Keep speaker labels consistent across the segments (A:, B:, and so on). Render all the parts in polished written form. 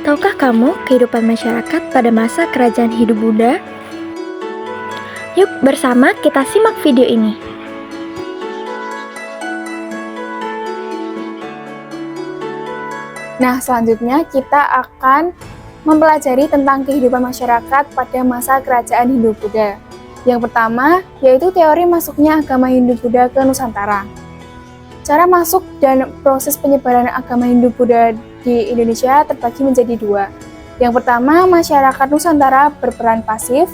A: Tahukah kamu kehidupan masyarakat pada masa kerajaan hidup Buddha? Yuk bersama kita simak video ini.
B: Nah, selanjutnya kita akan mempelajari tentang kehidupan masyarakat pada masa kerajaan Hindu-Buddha. Yang pertama, yaitu teori masuknya agama Hindu-Buddha ke Nusantara. Cara masuk dan proses penyebaran agama Hindu-Buddha di Indonesia terbagi menjadi dua. Yang pertama, masyarakat Nusantara berperan pasif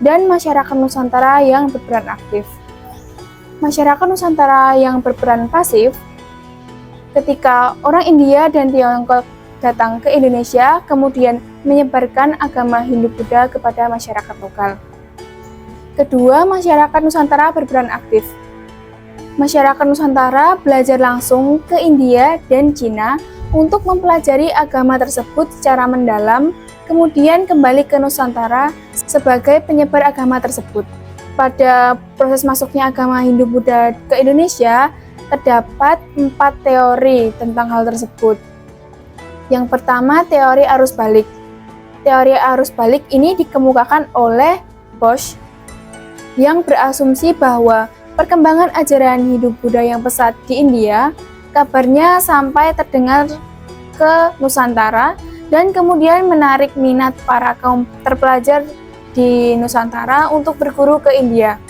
B: dan masyarakat Nusantara yang berperan aktif. Masyarakat Nusantara yang berperan pasif ketika orang India dan Tiongkok datang ke Indonesia, kemudian menyebarkan agama Hindu-Buddha kepada masyarakat lokal. Kedua, masyarakat Nusantara berperan aktif. Masyarakat Nusantara belajar langsung ke India dan Cina untuk mempelajari agama tersebut secara mendalam, kemudian kembali ke Nusantara sebagai penyebar agama tersebut. Pada proses masuknya agama Hindu-Buddha ke Indonesia, terdapat 4 teori tentang hal tersebut. Yang pertama, teori arus balik. Teori arus balik ini dikemukakan oleh Bosch yang berasumsi bahwa perkembangan ajaran Hindu-Buddha yang pesat di India kabarnya sampai terdengar ke Nusantara dan kemudian menarik minat para kaum terpelajar di Nusantara untuk berguru ke India.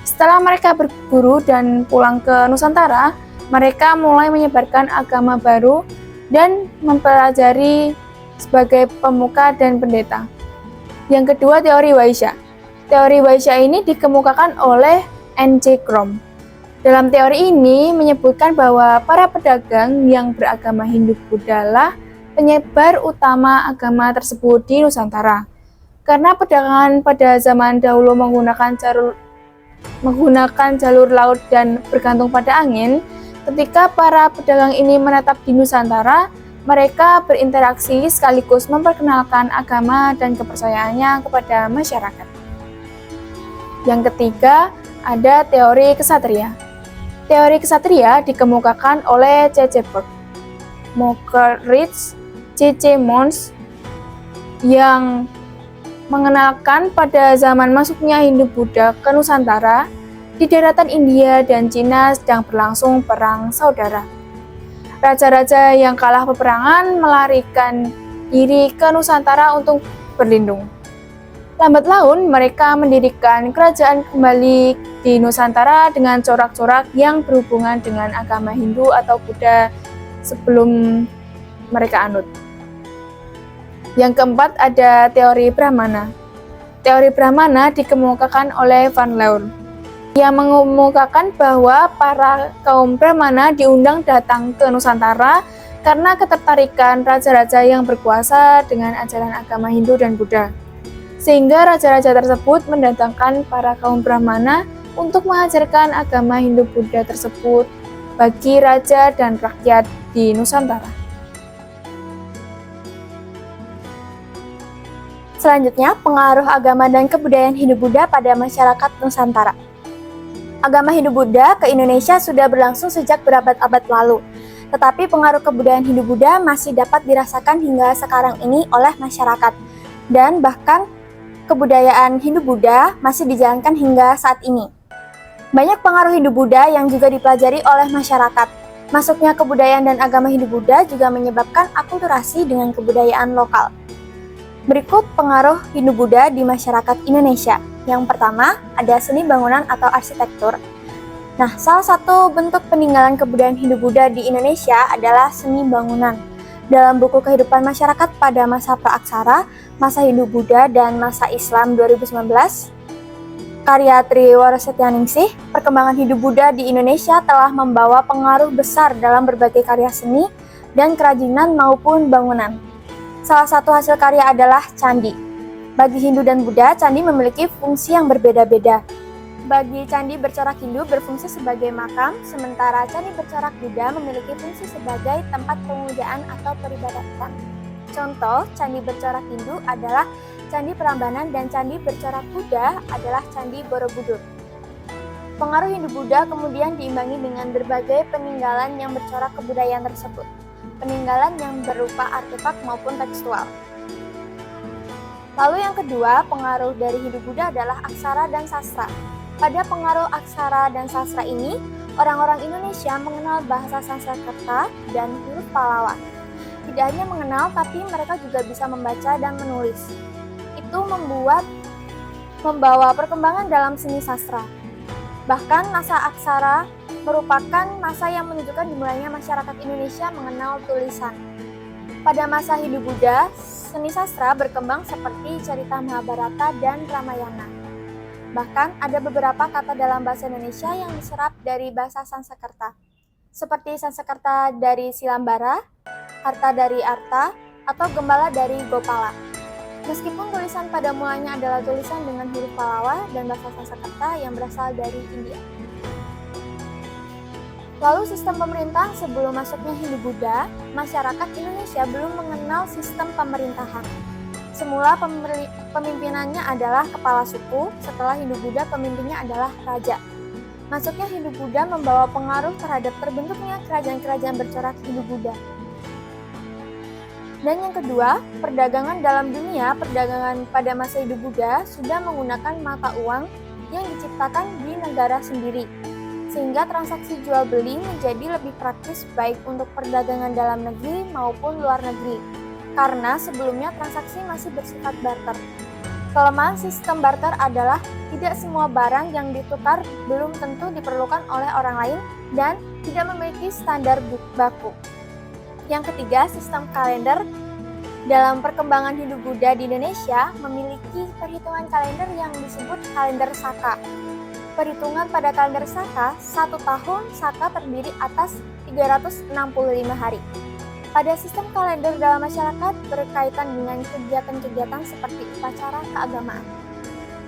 B: Setelah mereka berguru dan pulang ke Nusantara, mereka mulai menyebarkan agama baru dan mempelajari sebagai pemuka dan pendeta. Yang kedua, teori Vaishya. Teori Vaishya ini dikemukakan oleh N.C. Krom. Dalam teori ini menyebutkan bahwa para pedagang yang beragama Hindu-Buddha lah penyebar utama agama tersebut di Nusantara. Karena perdagangan pada zaman dahulu menggunakan jalur laut dan bergantung pada angin, ketika para pedagang ini menetap di Nusantara, mereka berinteraksi sekaligus memperkenalkan agama dan kepercayaannya kepada masyarakat. Yang ketiga, ada teori kesatria. Teori kesatria dikemukakan oleh C.C. Berg, Mockridge, C.C. Mons, yang mengenalkan pada zaman masuknya Hindu-Buddha ke Nusantara, di daratan India dan Cina sedang berlangsung perang saudara. Raja-raja yang kalah peperangan melarikan diri ke Nusantara untuk berlindung. Lambat laun, mereka mendirikan kerajaan kembali di Nusantara dengan corak-corak yang berhubungan dengan agama Hindu atau Buddha sebelum mereka anut. Yang keempat, ada teori Brahmana. Teori Brahmana dikemukakan oleh Van Leur, yang mengemukakan bahwa para kaum Brahmana diundang datang ke Nusantara karena ketertarikan raja-raja yang berkuasa dengan ajaran agama Hindu dan Buddha. Sehingga raja-raja tersebut mendatangkan para kaum Brahmana untuk mengajarkan agama Hindu-Buddha tersebut bagi raja dan rakyat di Nusantara.
A: Selanjutnya, pengaruh agama dan kebudayaan Hindu-Buddha pada masyarakat Nusantara. Agama Hindu-Buddha ke Indonesia sudah berlangsung sejak berabad-abad lalu, tetapi pengaruh kebudayaan Hindu-Buddha masih dapat dirasakan hingga sekarang ini oleh masyarakat, dan bahkan kebudayaan Hindu-Buddha masih dijalankan hingga saat ini. Banyak pengaruh Hindu-Buddha yang juga dipelajari oleh masyarakat. Masuknya kebudayaan dan agama Hindu-Buddha juga menyebabkan akulturasi dengan kebudayaan lokal. Berikut pengaruh Hindu-Buddha di masyarakat Indonesia. Yang pertama, ada seni bangunan atau arsitektur. Nah, salah satu bentuk peninggalan kebudayaan Hindu-Buddha di Indonesia adalah seni bangunan. Dalam buku Kehidupan Masyarakat pada Masa Praaksara, Masa Hindu-Buddha dan Masa Islam 2019, karya Triwara Setyaningsih, perkembangan Hindu-Buddha di Indonesia telah membawa pengaruh besar dalam berbagai karya seni dan kerajinan maupun bangunan. Salah satu hasil karya adalah candi. Bagi Hindu dan Buddha, candi memiliki fungsi yang berbeda-beda. Bagi candi bercorak Hindu berfungsi sebagai makam, sementara candi bercorak Buddha memiliki fungsi sebagai tempat pemujaan atau peribadatan. Contoh, candi bercorak Hindu adalah Candi Prambanan dan candi bercorak Buddha adalah Candi Borobudur. Pengaruh Hindu-Buddha kemudian diimbangi dengan berbagai peninggalan yang bercorak kebudayaan tersebut. peninggalan yang berupa artefak maupun tekstual. Lalu yang kedua, pengaruh dari Hindu-Buddha adalah aksara dan sastra. Pada pengaruh aksara dan sastra ini, orang-orang Indonesia mengenal bahasa Sanskerta dan huruf Pallawa. Tidak hanya mengenal, tapi mereka juga bisa membaca dan menulis. Itu membawa perkembangan dalam seni sastra. Bahkan masa aksara merupakan masa yang menunjukkan dimulainya masyarakat Indonesia mengenal tulisan. Pada masa Hindu-Buddha, seni sastra berkembang seperti cerita Mahabharata dan Ramayana. Bahkan ada beberapa kata dalam bahasa Indonesia yang diserap dari bahasa Sanskerta, seperti Sanskerta dari Silambara, Harta dari Arta, atau Gembala dari Gopala. Meskipun tulisan pada mulanya adalah tulisan dengan huruf Pallawa dan bahasa Sanskerta yang berasal dari India. Lalu sistem pemerintah sebelum masuknya Hindu-Buddha, masyarakat Indonesia belum mengenal sistem pemerintahan. Semula pemimpinannya adalah kepala suku, setelah Hindu-Buddha pemimpinnya adalah raja. Masuknya Hindu-Buddha membawa pengaruh terhadap terbentuknya kerajaan-kerajaan bercorak Hindu-Buddha. Dan yang kedua, perdagangan dalam dunia, perdagangan pada masa Hindu-Buddha sudah menggunakan mata uang yang diciptakan di negara sendiri. Sehingga transaksi jual beli menjadi lebih praktis baik untuk perdagangan dalam negeri maupun luar negeri, karena sebelumnya transaksi masih bersifat barter. Kelemahan sistem barter adalah tidak semua barang yang ditukar belum tentu diperlukan oleh orang lain dan tidak memiliki standar baku. Yang ketiga, sistem kalender. Dalam perkembangan Hindu-Buddha di Indonesia memiliki perhitungan kalender yang disebut kalender Saka. Perhitungan pada kalender Saka, 1 tahun Saka terdiri atas 365 hari. Pada sistem kalender dalam masyarakat berkaitan dengan kegiatan-kegiatan seperti upacara keagamaan.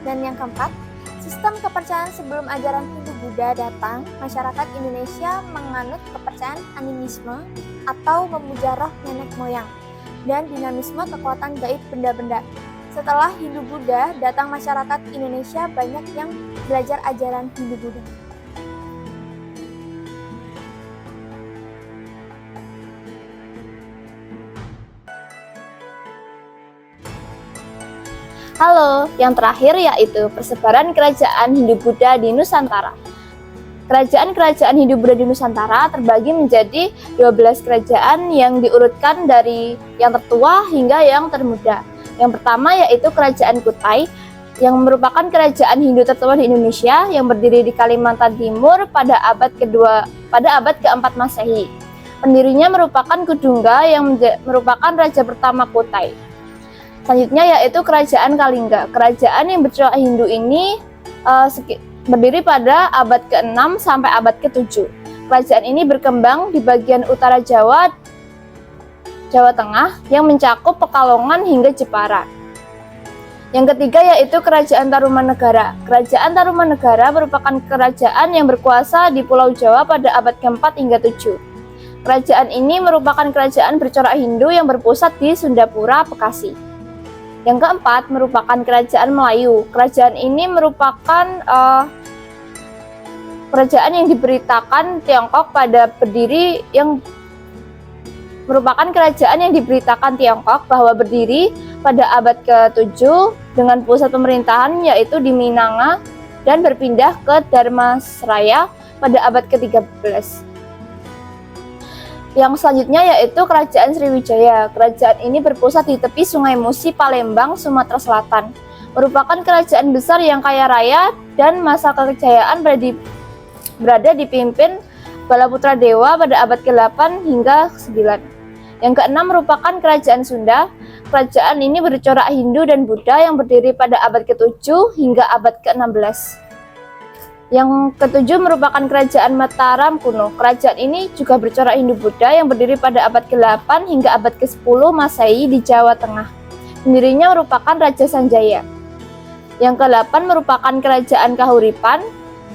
A: Dan yang keempat, sistem kepercayaan sebelum ajaran Hindu-Buddha datang, masyarakat Indonesia menganut kepercayaan animisme atau memuja roh nenek moyang dan dinamisme kekuatan gaib benda-benda. Setelah Hindu-Buddha datang, masyarakat Indonesia banyak yang belajar ajaran Hindu-Buddha.
C: Halo, yang terakhir yaitu persebaran kerajaan Hindu-Buddha di Nusantara. Kerajaan-kerajaan Hindu-Buddha di Nusantara terbagi menjadi 12 kerajaan yang diurutkan dari yang tertua hingga yang termuda. Yang pertama yaitu Kerajaan Kutai, yang merupakan kerajaan Hindu tertua di Indonesia yang berdiri di Kalimantan Timur pada abad ke-4 Masehi. Pendirinya merupakan Kudungga yang merupakan raja pertama Kutai. Selanjutnya yaitu Kerajaan Kalingga. Kerajaan yang bercorak Hindu ini berdiri pada abad ke-6 sampai abad ke-7. Kerajaan ini berkembang di bagian utara Jawa Tengah yang mencakup Pekalongan hingga Jepara. Yang ketiga yaitu Kerajaan Tarumanegara. Kerajaan Tarumanegara merupakan kerajaan yang berkuasa di Pulau Jawa pada abad ke-4 hingga 7. Kerajaan ini merupakan kerajaan bercorak Hindu yang berpusat di Sundapura, Bekasi. Yang keempat merupakan Kerajaan Melayu. Kerajaan ini merupakan kerajaan yang diberitakan Tiongkok bahwa berdiri pada abad ke-7 dengan pusat pemerintahan yaitu di Minanga dan berpindah ke Dharmasraya pada abad ke-13. Yang selanjutnya yaitu Kerajaan Sriwijaya. Kerajaan ini berpusat di tepi Sungai Musi, Palembang, Sumatera Selatan. Merupakan kerajaan besar yang kaya raya dan masa kejayaan berada dipimpin Balaputra Dewa pada abad ke-8 hingga ke-9. Yang keenam merupakan Kerajaan Sunda. Kerajaan ini bercorak Hindu dan Buddha yang berdiri pada abad ke-7 hingga abad ke-16. Yang ketujuh merupakan Kerajaan Mataram kuno. Kerajaan ini juga bercorak Hindu-Buddha yang berdiri pada abad ke-8 hingga abad ke-10 Masehi di Jawa Tengah. Pendirinya merupakan Raja Sanjaya. Yang ke-8 merupakan Kerajaan Kahuripan.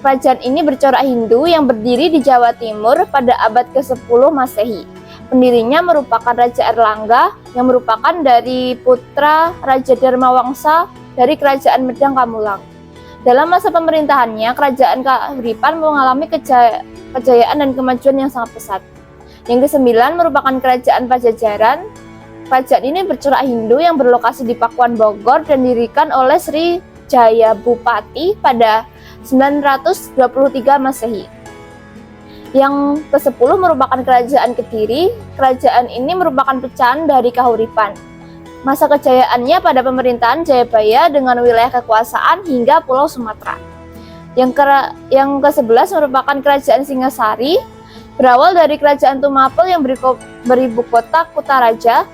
C: Kerajaan ini bercorak Hindu yang berdiri di Jawa Timur pada abad ke-10 Masehi. Pendirinya merupakan Raja Erlangga yang merupakan dari putra Raja Dharmawangsa dari Kerajaan Medang Kamulang. Dalam masa pemerintahannya, Kerajaan Kahuripan mengalami kejayaan dan kemajuan yang sangat pesat. Yang kesembilan merupakan kerajaan Pajajaran. Kerajaan ini bercorak Hindu yang berlokasi di Pakuan, Bogor dan didirikan oleh Sri Jayabupati pada 923 Masehi. Yang ke-10 merupakan kerajaan Kediri. Kerajaan ini merupakan pecahan dari Kahuripan. Masa kejayaannya pada pemerintahan Jayabaya dengan wilayah kekuasaan hingga Pulau Sumatera. Yang ke-11 merupakan kerajaan Singasari. Berawal dari kerajaan Tumapel yang beribu kota Kutaraja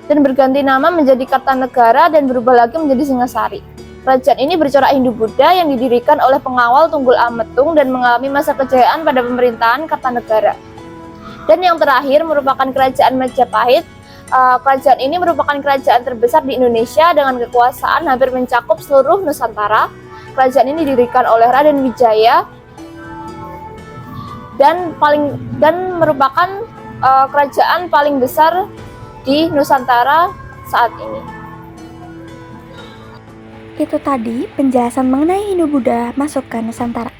C: dan berganti nama menjadi Kartanegara dan berubah lagi menjadi Singasari. Kerajaan ini bercorak Hindu-Buddha yang didirikan oleh pengawal Tunggul Ametung dan mengalami masa kejayaan pada pemerintahan Kartanegara. Dan yang terakhir merupakan kerajaan Majapahit. Kerajaan ini merupakan kerajaan terbesar di Indonesia dengan kekuasaan hampir mencakup seluruh Nusantara. Kerajaan ini didirikan oleh Raden Wijaya dan merupakan kerajaan paling besar di Nusantara saat ini.
A: Itu tadi penjelasan mengenai Hindu-Buddha masuk ke Nusantara.